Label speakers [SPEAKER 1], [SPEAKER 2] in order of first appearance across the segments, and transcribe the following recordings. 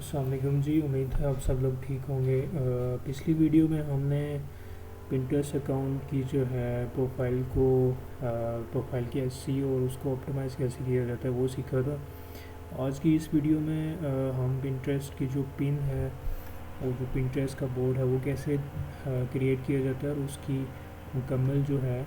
[SPEAKER 1] अस्सलाम वालेकुम जी। उम्मीद है आप सब लोग ठीक होंगे। पिछली वीडियो में हमने पिंटरेस्ट अकाउंट की जो है प्रोफाइल की एसईओ और उसको ऑप्टिमाइज़ कैसे किया जाता है वो सीखा था। आज की इस वीडियो में हम पिंटरेस्ट की जो पिन है और जो पिंटरेस्ट का बोर्ड है वो कैसे क्रिएट किया जाता है और उसकी मुकम्मल जो है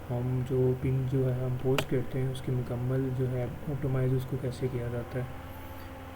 [SPEAKER 1] हम जो पिन जो है हम पोस्ट करते हैं उसकी मुकम्मल जो है ऑप्टिमाइज़ उसको कैसे किया जाता है।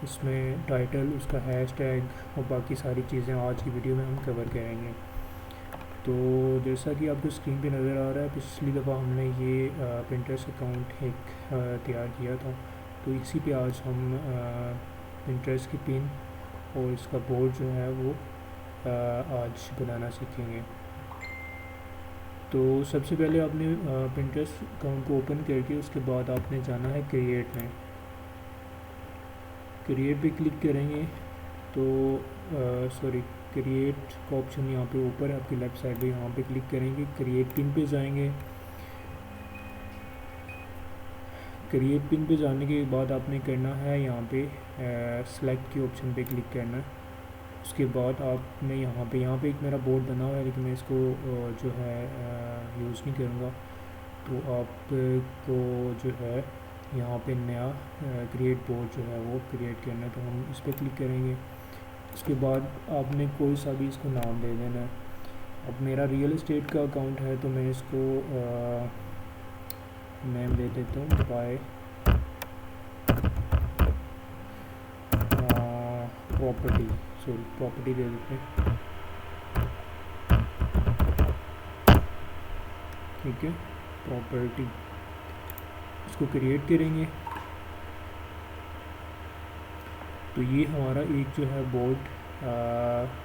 [SPEAKER 1] इसमें टाइटल, उसका हैश टैग और बाकी सारी चीज़ें आज की वीडियो में हम कवर करेंगे। तो जैसा कि आपको स्क्रीन पे नज़र आ रहा है, पिछली दफ़ा हमने ये पिंटरेस्ट अकाउंट एक तैयार किया था, तो इसी पे आज हम पिंटरेस्ट की पिन और इसका बोर्ड जो है वो आज बनाना सीखेंगे। तो सबसे पहले आपने पिंटरेस्ट अकाउंट को ओपन करके उसके बाद आपने जाना है क्रिएट में। क्रिएट पे क्लिक करेंगे तो क्रिएट का ऑप्शन यहाँ पे ऊपर है आपकी लेफ़्ट साइड पे, यहाँ पे क्लिक करेंगे। क्रिएट पिन पे जाएंगे। क्रिएट पिन पे जाने के बाद आपने करना है यहाँ पे सेलेक्ट के ऑप्शन पे क्लिक करना है। उसके बाद आपने यहाँ पे एक मेरा बोर्ड बना हुआ है लेकिन मैं इसको जो है यूज़ नहीं करूँगा, तो आपको जो है यहाँ पे नया क्रिएट बोर्ड जो है वो क्रिएट करना है, तो हम इस पर क्लिक करेंगे। उसके बाद आपने कोई सा भी इसको नाम दे देना है। अब मेरा रियल एस्टेट का अकाउंट है तो मैं इसको नेम दे देता हूँ बाय प्रॉपर्टी दे देते हैं। ठीक है, प्रॉपर्टी इसको क्रिएट करेंगे। तो ये हमारा एक जो है बोर्ड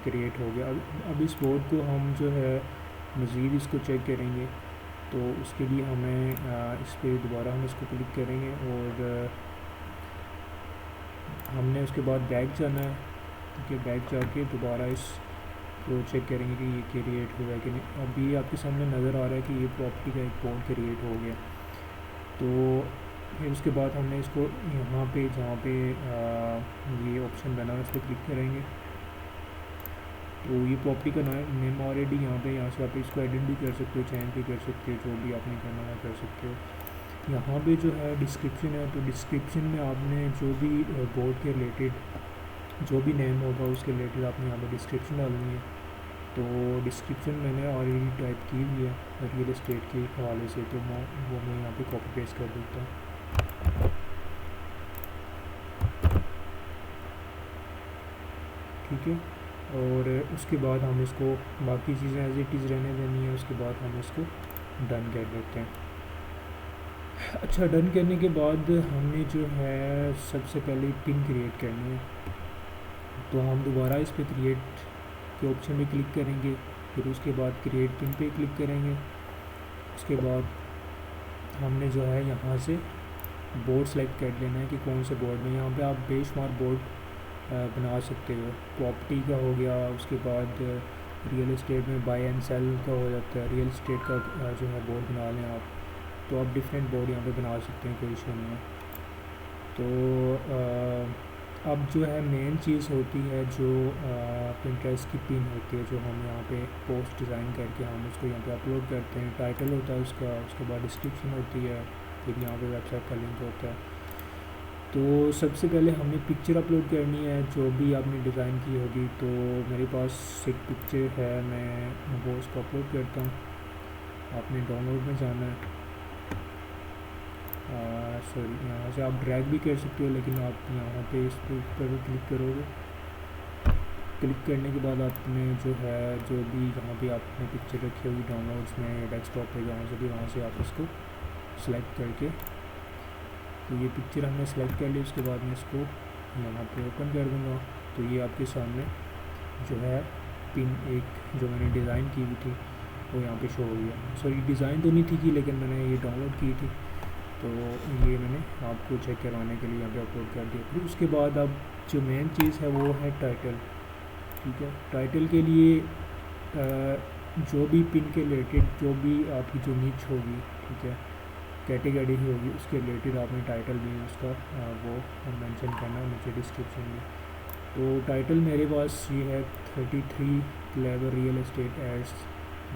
[SPEAKER 1] क्रिएट हो गया। अब इस बोर्ड को हम जो है मज़ीद इसको चेक करेंगे, तो उसके लिए हमें इस पर दोबारा हम इसको क्लिक करेंगे और हमने उसके बाद बैक जाना है। ठीक है, बैक जाके दोबारा इस को चेक करेंगे कि ये क्रिएट हुआ है कि नहीं। अब ये आपके सामने नज़र आ रहा है कि ये प्रॉपर्टी का एक बोर्ड क्रिएट हो गया। तो फिर उसके बाद हमने इसको यहाँ पे जहाँ पे ये ऑप्शन बना है उस पर क्लिक करेंगे। तो ये प्रॉपर्टी का नेम ऑलरेडी यहाँ से आप इसको एडिट भी कर सकते हो, चेंज भी कर सकते हो, जो भी आपने करना है कर सकते हो। यहाँ पे जो है डिस्क्रिप्शन है, तो डिस्क्रिप्शन में आपने जो भी बोर्ड के रिलेटेड जो भी नेम होगा उसके रिलेटेड आपने यहाँ पे डिस्क्रिप्शन डालनी है। तो डिस्क्रिप्शन मैंने ऑलरेडी टाइप की हुई है रियल एस्टेट के हवाले से, तो वो मैं यहाँ पे कॉपी पेस्ट कर देता हूँ। ठीक है, और उसके बाद हम इसको बाकी चीज़ें एज इट इज़ रहने देनी है। उसके बाद हम इसको डन कर देते हैं। अच्छा, डन करने के बाद हमने जो है सबसे पहले पिन क्रिएट करनी है, तो हम दोबारा इस पर क्रिएट के ऑप्शन पे क्लिक करेंगे। फिर उसके बाद क्रिएट पिन पे क्लिक करेंगे। उसके बाद हमने जो है यहाँ से बोर्ड सेलेक्ट कर लेना है कि कौन से बोर्ड में। यहाँ पे आप बेशुमार बोर्ड बना सकते हो। प्रॉपर्टी का हो गया, उसके बाद रियल एस्टेट में बाय एंड सेल का हो जाता है। रियल एस्टेट का जो है बोर्ड बना लें आप, तो आप डिफरेंट बोर्ड यहाँ पे बना सकते हैं, कोई इशू नहीं है। तो अब जो है मेन चीज़ होती है जो पिंटरेस्ट की पिन होती है, जो हम यहाँ पे पोस्ट डिज़ाइन करके हम उसको यहाँ पे अपलोड करते हैं। टाइटल होता है उसका, उसके बाद डिस्क्रिप्शन होती है, फिर यहाँ पे वेबसाइट का लिंक होता है। तो सबसे पहले हमने पिक्चर अपलोड करनी है जो भी आपने डिज़ाइन की होगी। तो मेरे पास एक पिक्चर है, मैं वो उसको अपलोड करता हूँ। आपने डाउनलोड में जाना है, यहाँ से आप ड्रैग भी कर सकते हो, लेकिन आप यहाँ पे इस पर क्लिक करोगे। क्लिक करने के बाद आपने जो है जो भी जहाँ भी आपने पिक्चर रखी होगी डाउनलोड्स में या डेस्कटॉप पे, जहाँ से भी वहाँ से आप इसको सेलेक्ट करके, तो ये पिक्चर हमने सेलेक्ट कर ली। उसके बाद मैं इसको यहाँ पे ओपन कर दूँगा, तो ये आपके सामने जो है पिन एक जो मैंने डिज़ाइन की हुई थी वो यहाँ पे शो हो गया। सॉरी, डिज़ाइन तो नहीं थी की, लेकिन मैंने ये डाउनलोड की थी, तो ये मैंने आपको चेक करवाने के लिए यहाँ पे अपलोड कर दिया। फिर उसके बाद अब जो मेन चीज़ है वो है टाइटल। ठीक है, टाइटल के लिए जो भी पिन के रिलेटेड जो भी आपकी जो नीच होगी, ठीक है, कैटेगरी ही होगी, उसके रिलेटेड आपने टाइटल भी उसका वो मेंशन करना है नीचे डिस्क्रिप्शन में। तो टाइटल मेरे पास ये है 33 clever real estate ads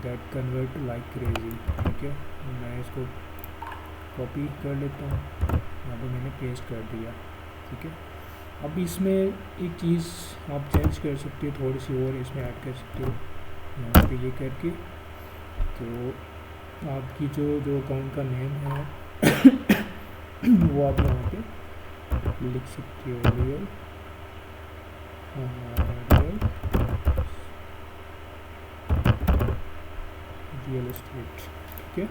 [SPEAKER 1] that convert like crazy. ठीक है, मैं इसको कॉपी कर लेता हूँ, यहाँ पे मैंने पेस्ट कर दिया। ठीक है, अब इसमें एक चीज़ आप चेंज कर सकते हो, थोड़ी सी और इसमें ऐड कर सकते हो यहाँ पे ये करके। तो आपकी जो अकाउंट का नेम है वो आप यहाँ पे लिख सकते हो, रियल रियल एस्टेट। ठीक है,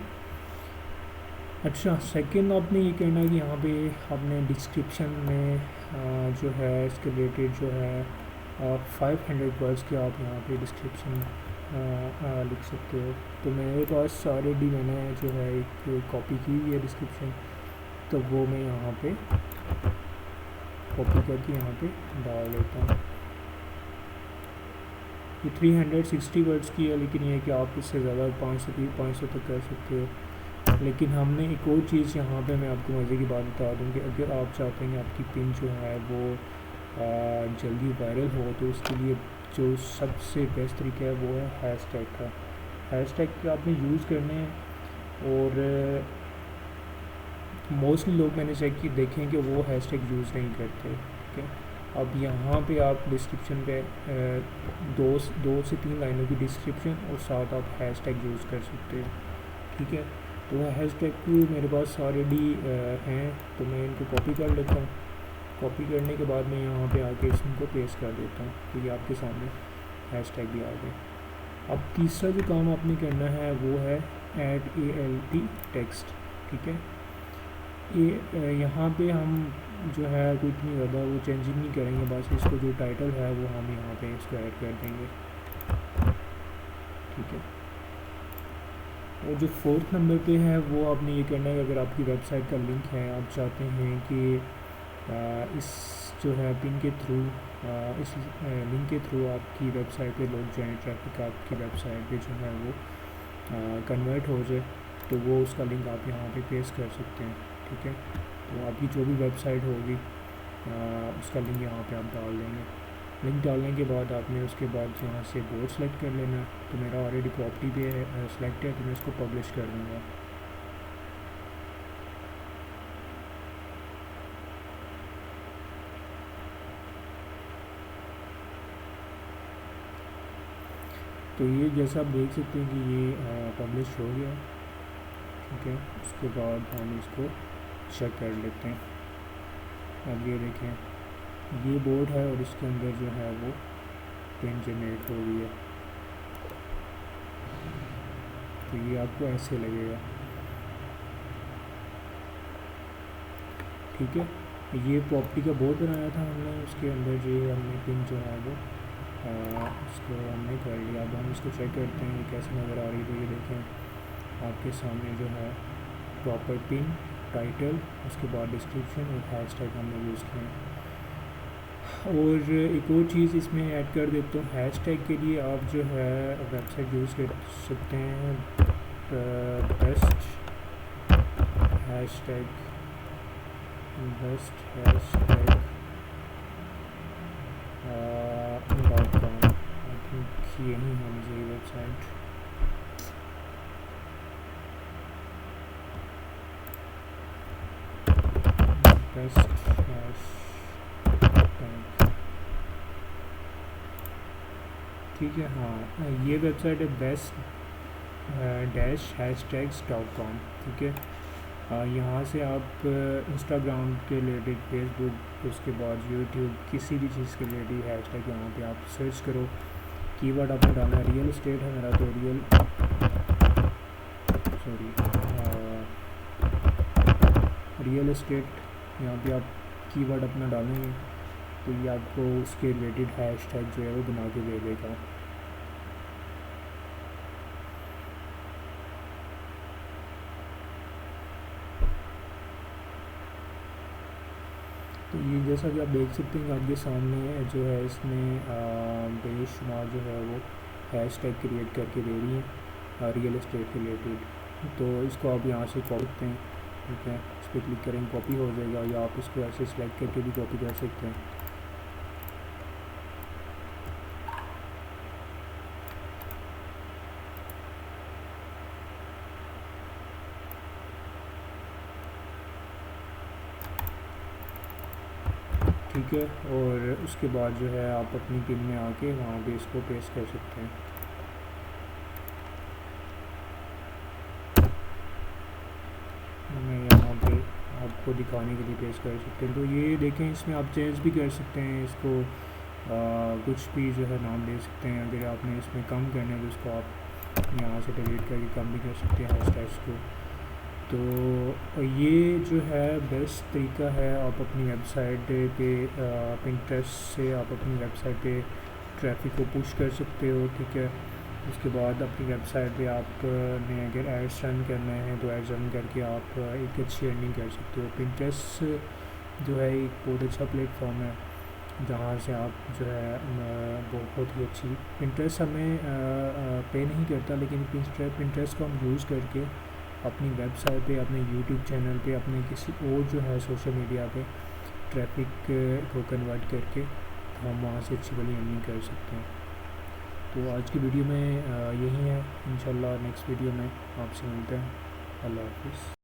[SPEAKER 1] अच्छा, सेकंड आपने ये कहना है कि यहाँ पे आपने डिस्क्रिप्शन में जो है इसके रिलेटेड जो है 500 वर्ड्स के आप यहाँ पे डिस्क्रिप्शन लिख सकते हो। तो मेरे पास ऑलरेडी मैंने जो है एक कॉपी की हुई है डिस्क्रिप्शन, तो वो मैं यहाँ पे कॉपी करके यहाँ पे डाल देता हूँ। ये 360 वर्ड्स की है, लेकिन ये कि आप इससे ज़्यादा 500 तक कर सकते हो। लेकिन हमने एक और चीज़ यहाँ पे मैं आपको मज़े की बात बता दूँ कि अगर आप चाहते हैं कि आपकी पिन जो है वो जल्दी वायरल हो, तो उसके लिए जो सबसे बेस्ट तरीका है वो है हैशटैग का। हैशटैग के आपने यूज़ करने हैं, और मोस्टली लोग मैंने चेक की देखें कि वो हैशटैग यूज़ नहीं करते। ठीक है, अब यहाँ पे आप डिस्क्रिप्शन पे दो से तीन लाइनों की डिस्क्रिप्शन और साथ आप हैशटैग यूज़ कर सकते हो। ठीक है, तो हैशटैग मेरे पास ऑलरेडी हैं, तो मैं इनको कॉपी कर लेता हूँ। कॉपी करने के बाद मैं यहाँ पे आके इनको पेस्ट कर देता हूँ, तो ये आपके सामने हैशटैग भी आ गए। अब तीसरा जो काम आपने करना है वो है ऐड ALT टेक्स्ट। ठीक है, ये यहाँ पे हम जो है कोई इतनी ज़्यादा वो चेंजिंग नहीं करेंगे, बस इसको जो टाइटल है वो हम यहाँ पे इसको ऐड कर देंगे। ठीक है, और जो फोर्थ नंबर पे है वो आपने ये करना है, अगर आपकी वेबसाइट का लिंक है, आप चाहते हैं कि इस जो है पिन के थ्रू इस लिंक के थ्रू आपकी वेबसाइट पे लोग जाएँ, ट्रैफिक आपकी वेबसाइट पे जो है वो कन्वर्ट हो जाए, तो वो उसका लिंक आप यहाँ पे पेस्ट कर सकते हैं। ठीक है, तो आपकी जो भी वेबसाइट होगी उसका लिंक यहाँ पे आप डाल देंगे। लिंक डालने के बाद आपने उसके बाद यहाँ से बोर्ड सेलेक्ट कर लेना। तो मेरा ऑलरेडी प्रॉपर्टी पे है सेलेक्ट है, तो मैं इसको पब्लिश कर दूँगा। तो ये जैसा आप देख सकते हैं कि ये पब्लिश हो गया। ठीक है, उसके बाद हम इसको चेक कर लेते हैं। अब ये देखें, ये बोर्ड है और इसके अंदर जो है वो पिन जनरेट हो गई है। तो ये आपको ऐसे लगेगा। ठीक है, ये प्रॉपर्टी का बोर्ड बनाया था हमने, उसके अंदर जो हमने पिन जो है वो उसको हमने कर लिया। अब हम इसको चेक करते हैं कैसे नज़र आ रही है। तो ये देखें आपके सामने जो है प्रॉपर पिन, टाइटल, उसके बाद डिस्क्रिप्शन और हैशटैग हमने यूज़ किए हैं। और एक और चीज़ इसमें ऐड कर देता हूँ, हैशटैग के लिए आप जो है वेबसाइट यूज़ कर सकते हैं best hashtag .com। I think यही है मुझे वेबसाइट। बेस्ट ठीक है, हाँ ये वेबसाइट है best-hashtags.com। ठीक है, यहाँ से आप इंस्टाग्राम के रिलेटेड, फेसबुक, उसके बाद यूट्यूब, किसी भी चीज़ के रिलेटेड हैशटैग यहाँ पे आप सर्च करो। कीवर्ड आपने डालना है, रियल एस्टेट है मेरा, तो रियल एस्टेट यहाँ पे आप कीवर्ड अपना डालेंगे, तो ये आपको उसके रिलेटेड हैशटैग जो है वो बना के दे देगा। तो ये जैसा कि आप देख सकते हैं आपके सामने जो है इसमें बेशुमार जो है वो हैशटैग क्रिएट करके दे रही है रियल एस्टेट के रिलेटेड। तो इसको आप यहाँ से कॉपी करते हैं। ठीक है, इस पर क्लिक करेंगे, कॉपी हो जाएगा, या आप इसको ऐसे सिलेक्ट करके भी कॉपी कर सकते हैं। ठीक है। और उसके बाद जो है आप अपनी पिन में आके वहाँ पे इसको पेस्ट कर सकते हैं। मैं यहाँ पे आपको दिखाने के लिए पेस्ट कर सकते हैं। तो ये देखें, इसमें आप चेंज भी कर सकते हैं इसको, कुछ भी जो है नाम दे सकते हैं। अगर आपने इसमें कम करना है तो इसको आप यहाँ से डिलीट करके कम भी कर सकते हैं हैशटैग्स को। तो ये जो है बेस्ट तरीका है, आप अपनी वेबसाइट पे पिंटरेस्ट से आप अपनी वेबसाइट पे ट्रैफिक को पुश कर सकते हो, ठीक है। उसके बाद अपनी वेबसाइट पे आपने अगर एड्स रन करना है तो एड्स रन करके आप एक अच्छी अर्निंग कर सकते हो। पिंटरेस्ट जो है एक बहुत अच्छा प्लेटफॉर्म है जहाँ से आप जो है बहुत ही अच्छी, पिंटरेस्ट हमें पे नहीं करता, लेकिन पिंटरेस्ट को हम यूज़ करके अपनी वेबसाइट पे, अपने यूट्यूब चैनल पे, अपने किसी और जो है सोशल मीडिया पे ट्रैफिक को कन्वर्ट करके हम वहाँ से अच्छी बड़ी अर्निंग कर सकते हैं। तो आज की वीडियो में यही है। इंशाल्लाह नेक्स्ट वीडियो में आपसे मिलते हैं। अल्लाह हाफ़िज़।